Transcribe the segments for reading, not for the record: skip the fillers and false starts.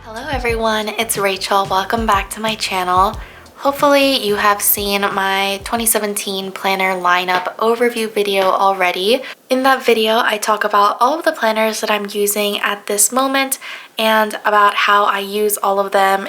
Hello everyone, it's Rachel. Welcome back to my channel. Hopefully you have seen my 2017 planner lineup overview video already. In that video, I talk about all of the planners that I'm using at this moment and about how I use all of them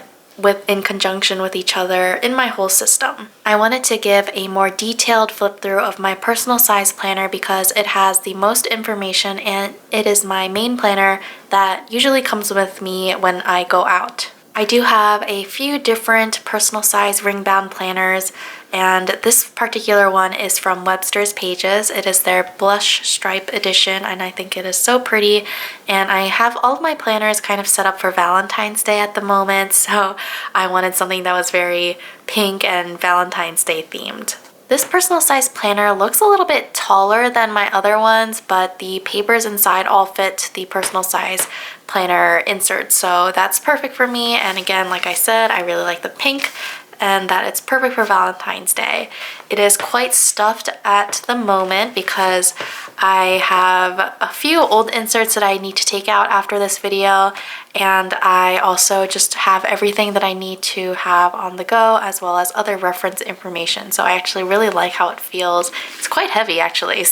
in conjunction with each other in my whole system. I wanted to give a more detailed flip through of my personal size planner because it has the most information and it is my main planner that usually comes with me when I go out. I do have a few different personal size ring bound planners, and this particular one is from Webster's Pages. It is their blush stripe edition and I think it is so pretty, and I have all of my planners kind of set up for Valentine's Day at the moment, so I wanted something that was very pink and Valentine's Day themed. This personal size planner looks a little bit taller than my other ones, but the papers inside all fit the personal size planner insert, so that's perfect for me. And again, like I said, I really like the pink and that it's perfect for Valentine's Day. It is quite stuffed at the moment because I have a few old inserts that I need to take out after this video, and I also just have everything that I need to have on the go as well as other reference information. So I actually really like how it feels. It's quite heavy actually,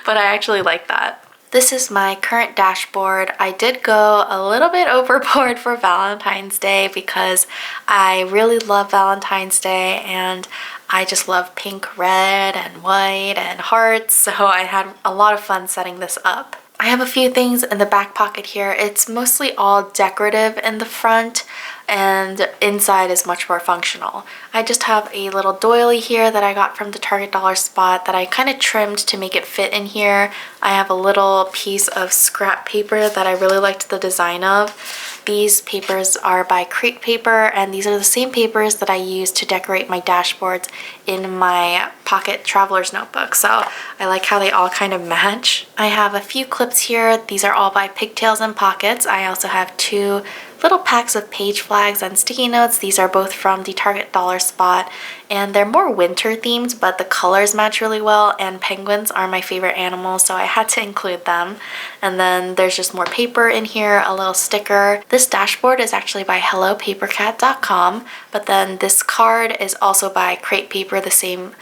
but I actually like that. This is my current dashboard. I did go a little bit overboard for Valentine's Day because I really love Valentine's Day and I just love pink, red, and white, and hearts, so I had a lot of fun setting this up. I have a few things in the back pocket here. It's mostly all decorative in the front, and inside is much more functional. I just have a little doily here that I got from the Target Dollar Spot that I kind of trimmed to make it fit in here. I have a little piece of scrap paper that I really liked the design of. These papers are by Crate Paper, and these are the same papers that I use to decorate my dashboards in my pocket traveler's notebook, so I like how they all kind of match. I have a few clips here. These are all by Pigtails and Pockets. I also have two little packs of page flags and sticky notes. These are both from the Target Dollar Spot, and they're more winter themed, but the colors match really well, and penguins are my favorite animal, so I had to include them. And then there's just more paper in here, a little sticker. This dashboard is actually by HelloPaperCat.com, but then this card is also by Crate Paper, the same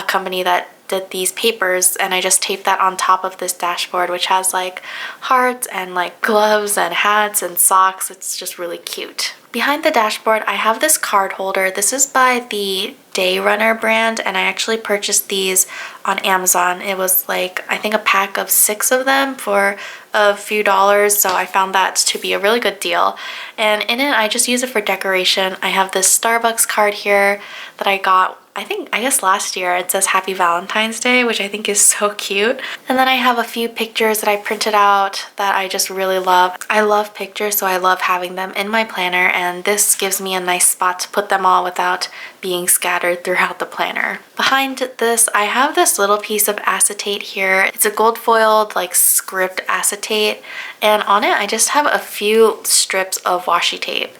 company that did these papers, and I just taped that on top of this dashboard, which has like hearts and like gloves and hats and socks. It's just really cute. Behind the dashboard, I have this card holder. This is by the Day Runner brand, and I actually purchased these on Amazon. It was like, I think a pack of 6 of them for a few dollars, so I found that to be a really good deal. And in it, I just use it for decoration. I have this Starbucks card here that I got, I guess last year. It says Happy Valentine's Day, which I think is so cute. And then I have a few pictures that I printed out that I just really love. I love pictures, so I love having them in my planner, and this gives me a nice spot to put them all without being scattered throughout the planner. Behind this, I have this little piece of acetate here. It's a gold foiled like script acetate, and on it I just have a few strips of washi tape.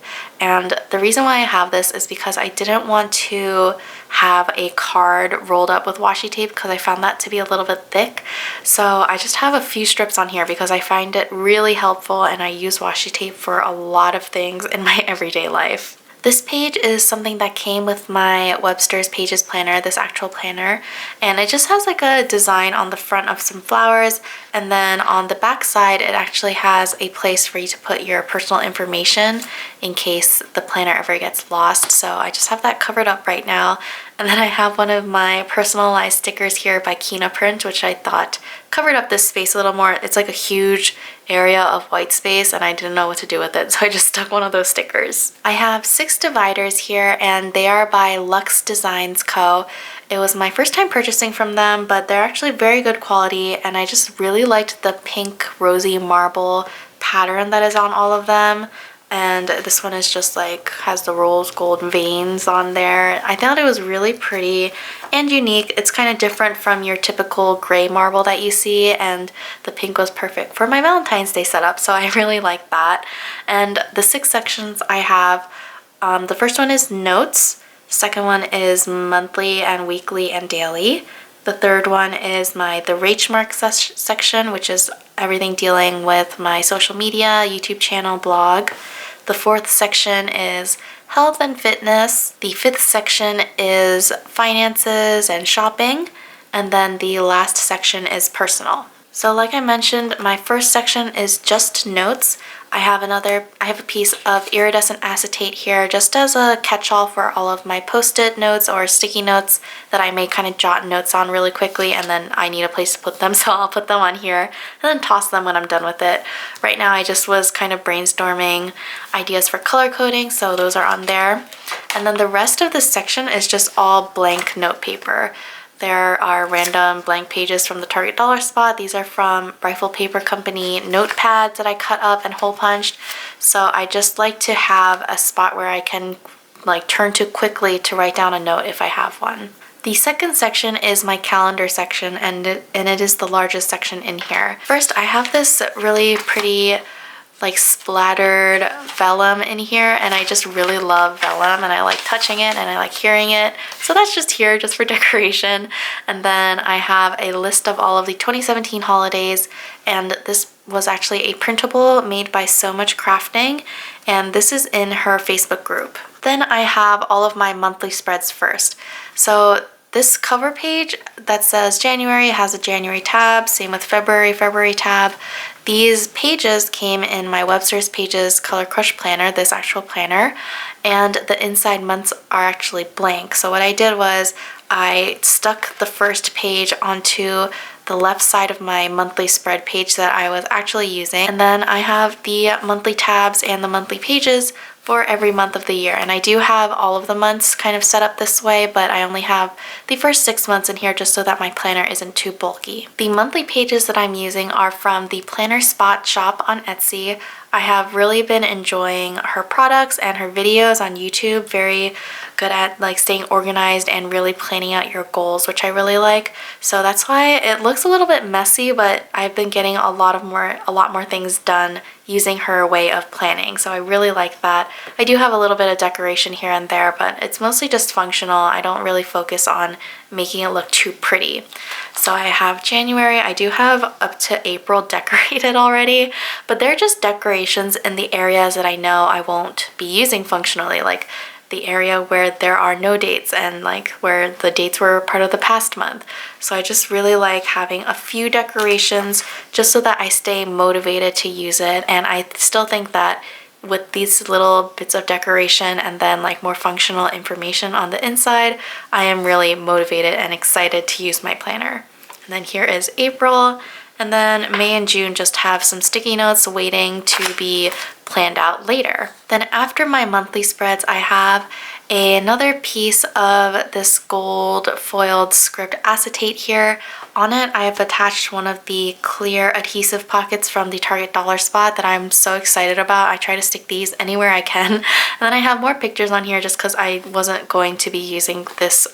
And the reason why I have this is because I didn't want to have a card rolled up with washi tape because I found that to be a little bit thick. So I just have a few strips on here because I find it really helpful, and I use washi tape for a lot of things in my everyday life. This page is something that came with my Webster's Pages planner, this actual planner, and it just has like a design on the front of some flowers, and then on the back side it actually has a place for you to put your personal information in case the planner ever gets lost. So I just have that covered up right now. And then I have one of my personalized stickers here by Kina Print, which I thought covered up this space a little more. It's like a huge area of white space and I didn't know what to do with it, so I just stuck one of those stickers. I have 6 dividers here, and they are by LuxeDesignsCo. It was my first time purchasing from them, but they're actually very good quality, and I just really liked the pink rosy marble pattern that is on all of them. And this one is just like has the rose gold veins on there. I thought it was really pretty and unique. It's kind of different from your typical gray marble that you see, and the pink was perfect for my Valentine's Day setup, so I really like that. And the 6 sections I have, the first one is notes, second one is monthly and weekly and daily. The third one is the Rach Mark section, which is everything dealing with my social media, YouTube channel, blog. The fourth section is health and fitness. The fifth section is finances and shopping. And then the last section is personal. So like I mentioned, my first section is just notes. I have a piece of iridescent acetate here just as a catch-all for all of my post-it notes or sticky notes that I may kind of jot notes on really quickly, and then I need a place to put them, so I'll put them on here and then toss them when I'm done with it. Right now I just was kind of brainstorming ideas for color coding, so those are on there. And then the rest of this section is just all blank note paper. There are random blank pages from the Target Dollar Spot. These are from Rifle Paper Company notepads that I cut up and hole punched. So I just like to have a spot where I can like turn to quickly to write down a note if I have one. The second section is my calendar section, and it is the largest section in here. First, I have this really pretty like splattered vellum in here, and I just really love vellum and I like touching it and I like hearing it, so that's just here just for decoration. And then I have a list of all of the 2017 holidays, and this was actually a printable made by So Much Crafting, and this is in her Facebook group. Then I have all of my monthly spreads first. So this cover page that says January has a January tab, same with February tab. These pages came in my Webster's Pages Color Crush planner, this actual planner, and the inside months are actually blank. So what I did was I stuck the first page onto the left side of my monthly spread page that I was actually using, and then I have the monthly tabs and the monthly pages for every month of the year. And I do have all of the months kind of set up this way, but I only have the first 6 months in here just so that my planner isn't too bulky. The monthly pages that I'm using are from ThePlannerSpotShop on Etsy. I have really been enjoying her products and her videos on YouTube. Very good at like staying organized and really planning out your goals, which I really like. So that's why it looks a little bit messy, but I've been getting a lot more things done using her way of planning. So I really like that. I do have a little bit of decoration here and there, but it's mostly just functional. I don't really focus on making it look too pretty. So I have January. I do have up to April decorated already, but they're just decorations in the areas that I know I won't be using functionally, like the area where there are no dates and like where the dates were part of the past month. So I just really like having a few decorations just so that I stay motivated to use it. And I still think that with these little bits of decoration and then like more functional information on the inside, I am really motivated and excited to use my planner. And then here is April, and then May and June just have some sticky notes waiting to be planned out later. Then after my monthly spreads, I have another piece of this gold foiled script acetate here. On it, I have attached one of the clear adhesive pockets from the Target Dollar Spot that I'm so excited about. I try to stick these anywhere I can. And then I have more pictures on here just because I wasn't going to be using this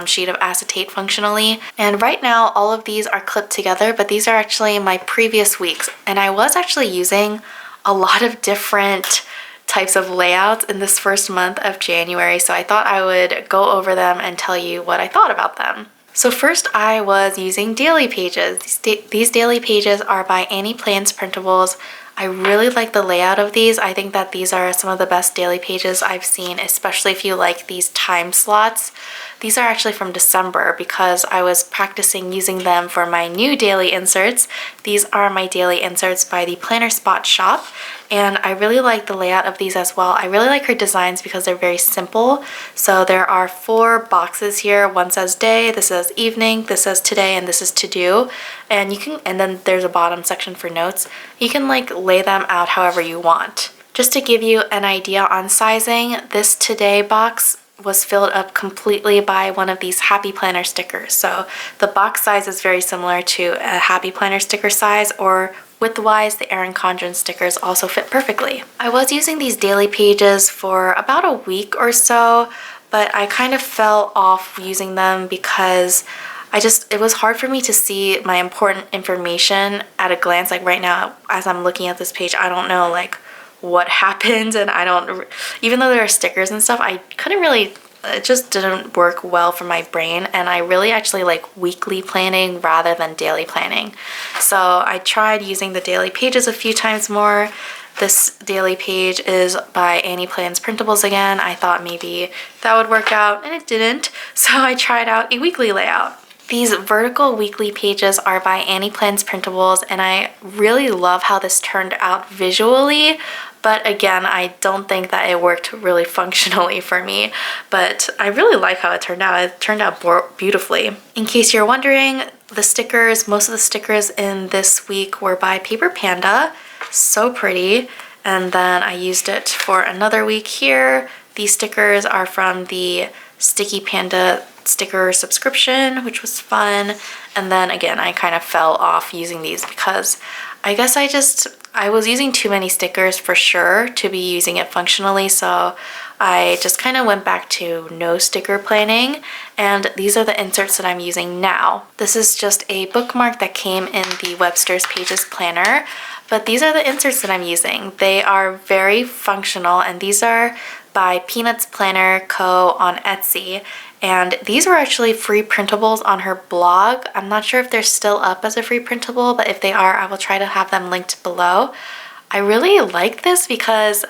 sheet of acetate functionally. And right now, all of these are clipped together, but these are actually my previous weeks. And I was actually using a lot of different types of layouts in this first month of January, so I thought I would go over them and tell you what I thought about them. So first, I was using daily pages. These daily pages are by AnniePlansPrintables. I really like the layout of these. I think that these are some of the best daily pages I've seen, especially if you like these time slots. These are actually from December because I was practicing using them for my new daily inserts. These are my daily inserts by ThePlannerSpotShop, and I really like the layout of these as well. I really like her designs because they're very simple. So there are 4 boxes here. One says day, this says evening, this says today, and this is to do. And then there's a bottom section for notes. You can like lay them out however you want. Just to give you an idea on sizing, this today box was filled up completely by one of these Happy Planner stickers. So the box size is very similar to a Happy Planner sticker size, or width-wise, the Erin Condren stickers also fit perfectly. I was using these daily pages for about a week or so, but I kind of fell off using them because it was hard for me to see my important information at a glance. Like right now, as I'm looking at this page, I don't know like what happened, and even though there are stickers and stuff, I couldn't really it just didn't work well for my brain, and I really actually like weekly planning rather than daily planning. So I tried using the daily pages a few times more. This daily page is by AnniePlansPrintables again. I thought maybe that would work out, and it didn't. So I tried out a weekly layout. These vertical weekly pages are by AnniePlansPrintables, and I really love how this turned out visually. But again, I don't think that it worked really functionally for me, but I really like how it turned out. It turned out beautifully. In case you're wondering, the stickers, most of the stickers in this week were by Paper Panda. So pretty. And then I used it for another week here. These stickers are from the Sticky Panduh sticker subscription, which was fun. And then again, I kind of fell off using these because I guess I was using too many stickers for sure to be using it functionally, so I just kind of went back to no sticker planning, and these are the inserts that I'm using now. This is just a bookmark that came in the Webster's Pages planner, but these are the inserts that I'm using. They are very functional, and these are by PeanutsPlannerCo on Etsy. And these were actually free printables on her blog. I'm not sure if they're still up as a free printable, but if they are, I will try to have them linked below. I really like this because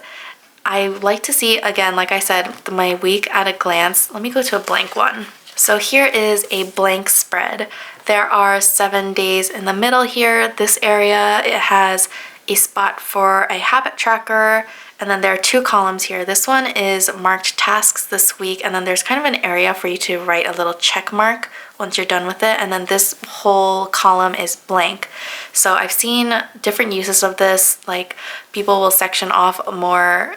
I like to see, again, like I said, my week at a glance. Let me go to a blank one. So here is a blank spread. There are 7 days in the middle here. This area, it has a spot for a habit tracker, and then there are 2 columns here. This one is marked tasks this week, and then there's kind of an area for you to write a little check mark once you're done with it, and then this whole column is blank. So I've seen different uses of this, like people will section off more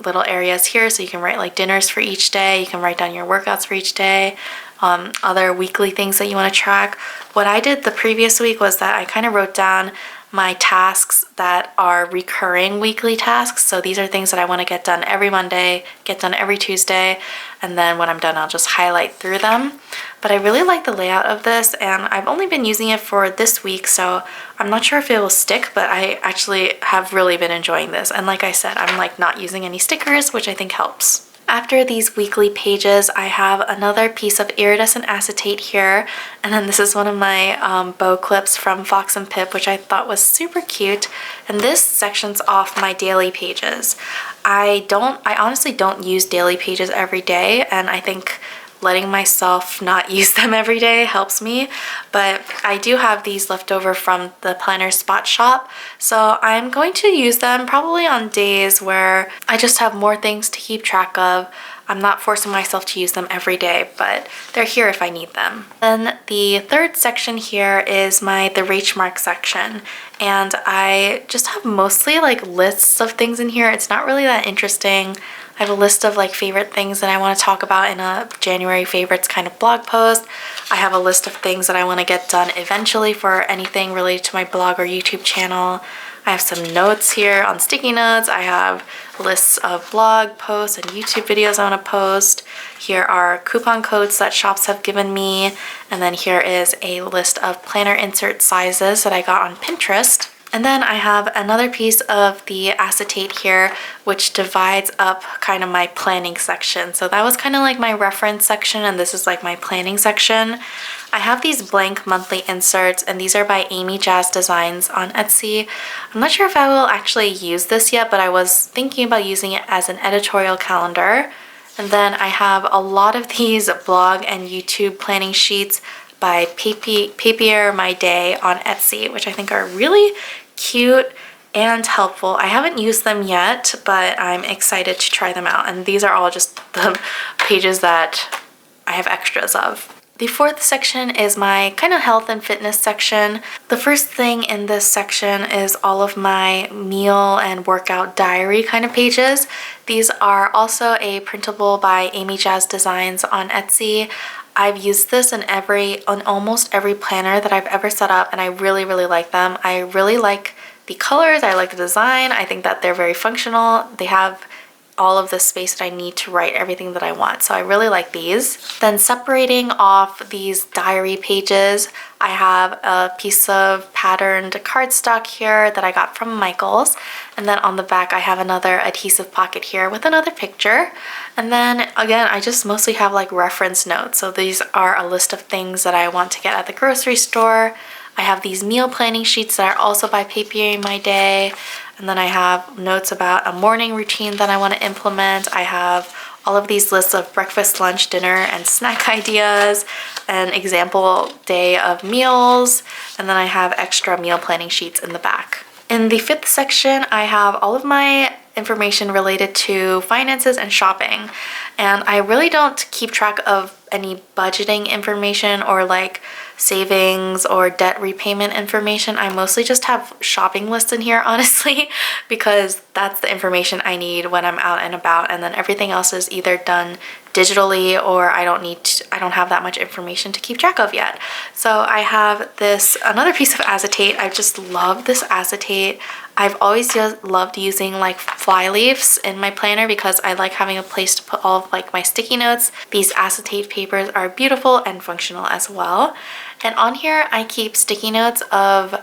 little areas here, so you can write like dinners for each day, you can write down your workouts for each day, other weekly things that you want to track. What I did the previous week was that I kind of wrote down my tasks that are recurring weekly tasks. So these are things that I want to get done every Monday, get done every Tuesday, and then when I'm done, I'll just highlight through them. But I really like the layout of this, and I've only been using it for this week, so I'm not sure if it will stick, but I actually have really been enjoying this. And like I said, I'm like not using any stickers, which I think helps. After these weekly pages, I have another piece of iridescent acetate here, and then this is one of my bow clips from Fox and Pip, which I thought was super cute, and this sections off my daily pages. I honestly don't use daily pages every day, and I think letting myself not use them every day helps me, but I do have these left over from ThePlannerSpotShop, so I'm going to use them probably on days where I just have more things to keep track of. I'm not forcing myself to use them every day, but they're here if I need them. Then the third section here is the Rach Mark section, and I just have mostly like lists of things in here. It's not really that interesting. I have a list of like favorite things that I want to talk about in a January favorites kind of blog post. I have a list of things that I want to get done eventually for anything related to my blog or YouTube channel. I have some notes here on sticky notes. I have lists of blog posts and YouTube videos I want to post. Here are coupon codes that shops have given me. And then here is a list of planner insert sizes that I got on Pinterest. And then I have another piece of the acetate here, which divides up kind of my planning section. So that was kind of like my reference section, and this is like my planning section. I have these blank monthly inserts, and these are by Amy Jazz Designs on Etsy. I'm not sure if I will actually use this yet, but I was thinking about using it as an editorial calendar. And then I have a lot of these blog and YouTube planning sheets by Paper My Day on Etsy, which I think are really cute and helpful. I haven't used them yet, but I'm excited to try them out. And these are all just the pages that I have extras of. The fourth section is my kind of health and fitness section. The first thing in this section is all of my meal and workout diary kind of pages. These are also a printable by Amy Jazz Designs on Etsy. I've used this on almost every planner that I've ever set up, and I really, really like them. I really like the colors, I like the design, I think that they're very functional. They have all of the space that I need to write everything that I want. So I really like these. Then separating off these diary pages, I have a piece of patterned cardstock here that I got from Michaels. And then on the back, I have another adhesive pocket here with another picture. And then again, I just mostly have like reference notes. So these are a list of things that I want to get at the grocery store. I have these meal planning sheets that are also by Paper My Day. And then I have notes about a morning routine that I want to implement. I have all of these lists of breakfast, lunch, dinner, and snack ideas, an example day of meals, and then I have extra meal planning sheets in the back. In the 5th section, I have all of my information related to finances and shopping. And I really don't keep track of any budgeting information or like savings or debt repayment information. I mostly just have shopping lists in here, honestly, because that's the information I need when I'm out and about, and then everything else is either done digitally or I don't have that much information to keep track of yet. So I have this another piece of acetate. I just love this acetate. I've always loved using like fly leaves in my planner because I like having a place to put all of like my sticky notes. These acetate papers are beautiful and functional as well. And on here I keep sticky notes of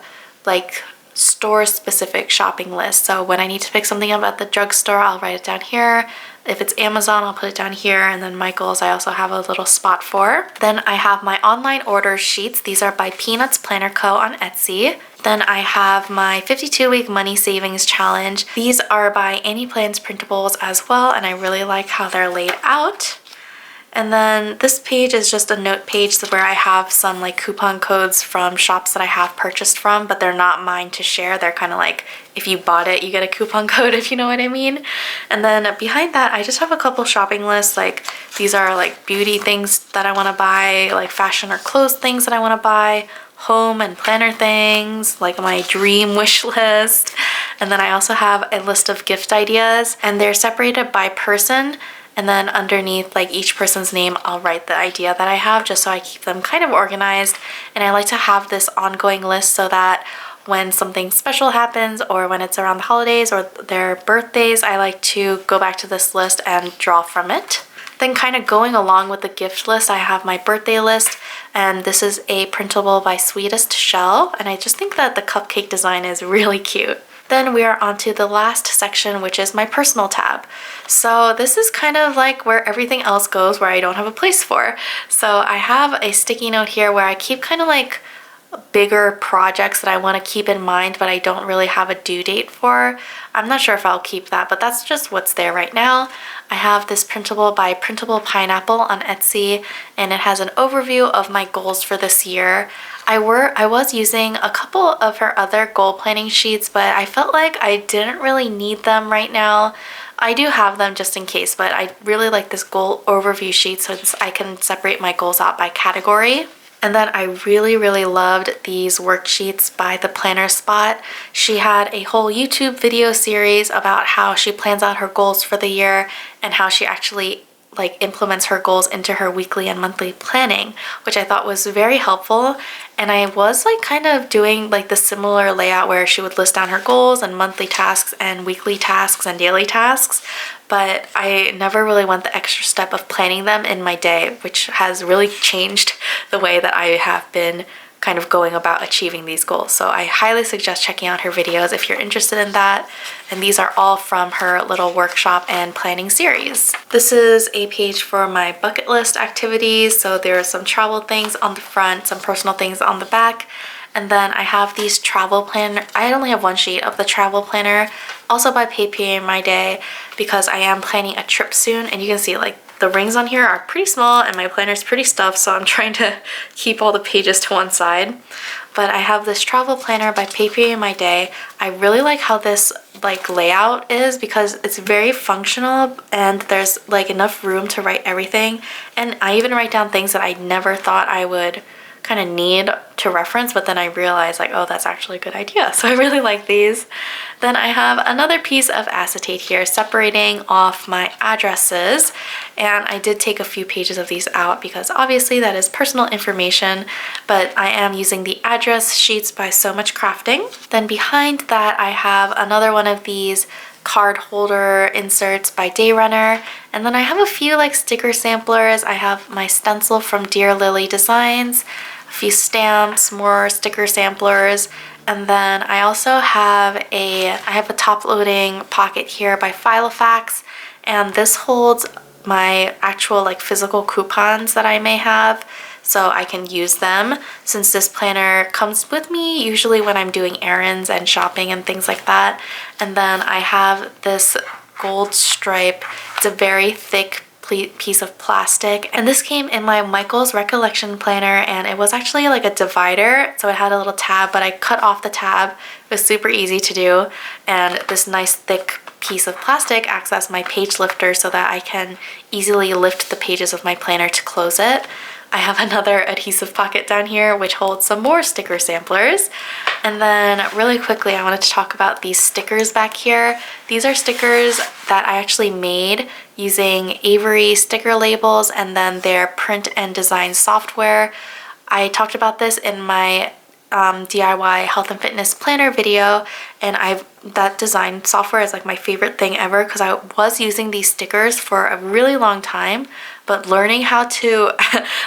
like store specific shopping lists. So when I need to pick something up at the drugstore, I'll write it down here. If it's Amazon, I'll put it down here, and then Michaels I also have a little spot for. Then I have my online order sheets. These are by PeanutsPlannerCo on Etsy. Then I have my 52-week money savings challenge. These are by AnniePlansPrintables as well, and I really like how they're laid out. And then this page is just a note page where I have some like coupon codes from shops that I have purchased from, but they're not mine to share. They're kind of like, if you bought it, you get a coupon code, if you know what I mean. And then behind that, I just have a couple shopping lists. Like these are like beauty things that I want to buy, like fashion or clothes things that I want to buy, home and planner things, like my dream wish list. And then I also have a list of gift ideas, and they're separated by person. And then underneath like each person's name, I'll write the idea that I have just so I keep them kind of organized. And I like to have this ongoing list so that when something special happens or when it's around the holidays or their birthdays, I like to go back to this list and draw from it. Then kind of going along with the gift list, I have my birthday list, and this is a printable by Sweetest Shell, and I just think that the cupcake design is really cute. Then we are on to the last section, which is my personal tab. So this is kind of like where everything else goes where I don't have a place for. So I have a sticky note here where I keep kind of like bigger projects that I want to keep in mind but I don't really have a due date for. I'm not sure if I'll keep that, but that's just what's there right now. I have this printable by Printable Pineapple on Etsy, and it has an overview of my goals for this year. I was using a couple of her other goal planning sheets, but I felt like I didn't really need them right now. I do have them just in case, but I really like this goal overview sheet since I can separate my goals out by category. And then I really loved these worksheets by The Planner Spot. She had a whole YouTube video series about how she plans out her goals for the year and how she actually like implements her goals into her weekly and monthly planning, which I thought was very helpful. And I was like kind of doing like the similar layout where she would list down her goals and monthly tasks and weekly tasks and daily tasks, but I never really went the extra step of planning them in my day, which has really changed the way that I have been kind of going about achieving these goals. So I highly suggest checking out her videos if you're interested in that. And these are all from her little workshop and planning series. This is a page for my bucket list activities. So there are some travel things on the front, some personal things on the back. And then I have these travel planner. I only have one sheet of the travel planner, also by Paper My Day, because I am planning a trip soon. And you can see like the rings on here are pretty small and my planner is pretty stuffed, so I'm trying to keep all the pages to one side. But I have this travel planner by Paper My Day. I really like how this like layout is because it's very functional and there's like enough room to write everything. And I even write down things that I never thought I would kind of need to reference, but then I realized like, oh, that's actually a good idea. So I really like these. Then I have another piece of acetate here separating off my addresses, and I did take a few pages of these out because obviously that is personal information, but I am using the address sheets by So Much Crafting. Then behind that I have another one of these card holder inserts by Dayrunner, and then I have a few like sticker samplers. I have my stencil from Dear Lily Designs, a few stamps, more sticker samplers, and then I also have a top-loading pocket here by Filofax, and this holds my actual like physical coupons that I may have, so I can use them since this planner comes with me usually when I'm doing errands and shopping and things like that. And then I have this gold stripe. It's a very thick piece of plastic, and this came in my Michael's Recollection planner, and it was actually like a divider, so it had a little tab, but I cut off the tab. It was super easy to do, and this nice thick piece of plastic acts as my page lifter so that I can easily lift the pages of my planner to close it. I have another adhesive pocket down here which holds some more sticker samplers. And then really quickly I wanted to talk about these stickers back here. These are stickers that I actually made using Avery sticker labels and then their print and design software. I talked about this in my DIY health and fitness planner video, and that design software is like my favorite thing ever because I was using these stickers for a really long time, but learning how to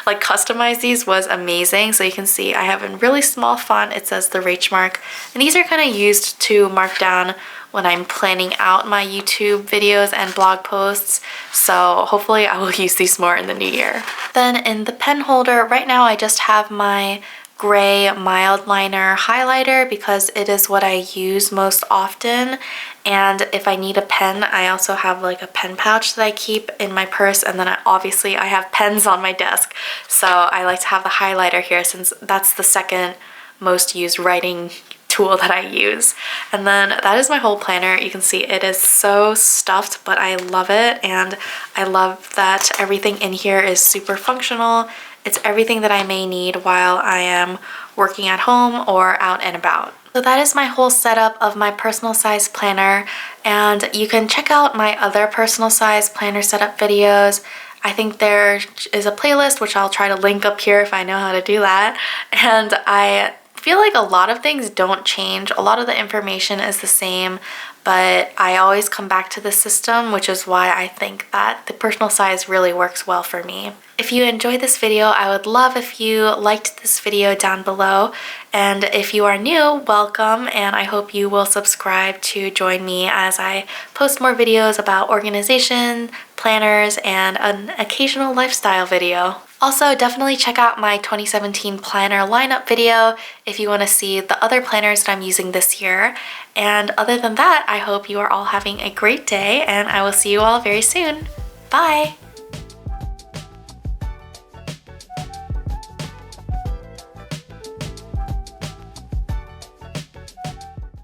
like customize these was amazing. So you can see I have in really small font, it says the Rach mark, and these are kind of used to mark down when I'm planning out my YouTube videos and blog posts, so hopefully I will use these more in the new year. Then in the pen holder, right now I just have my gray mild liner highlighter because it is what I use most often, and if I need a pen I also have like a pen pouch that I keep in my purse, and then obviously I have pens on my desk, so I like to have the highlighter here since that's the second most used writing tool that I use. And then that is my whole planner. You can see it is so stuffed, but I love it, and I love that everything in here is super functional. It's everything that I may need while I am working at home or out and about. So that is my whole setup of my personal size planner, and you can check out my other personal size planner setup videos. I think there is a playlist which I'll try to link up here if I know how to do that, and I feel like a lot of things don't change. A lot of the information is the same, but I always come back to the system, which is why I think that the personal size really works well for me. If you enjoyed this video, I would love if you liked this video down below, and if you are new, welcome, and I hope you will subscribe to join me as I post more videos about organization, planners, and an occasional lifestyle video. Also, definitely check out my 2017 planner lineup video if you want to see the other planners that I'm using this year. And other than that, I hope you are all having a great day, and I will see you all very soon. Bye!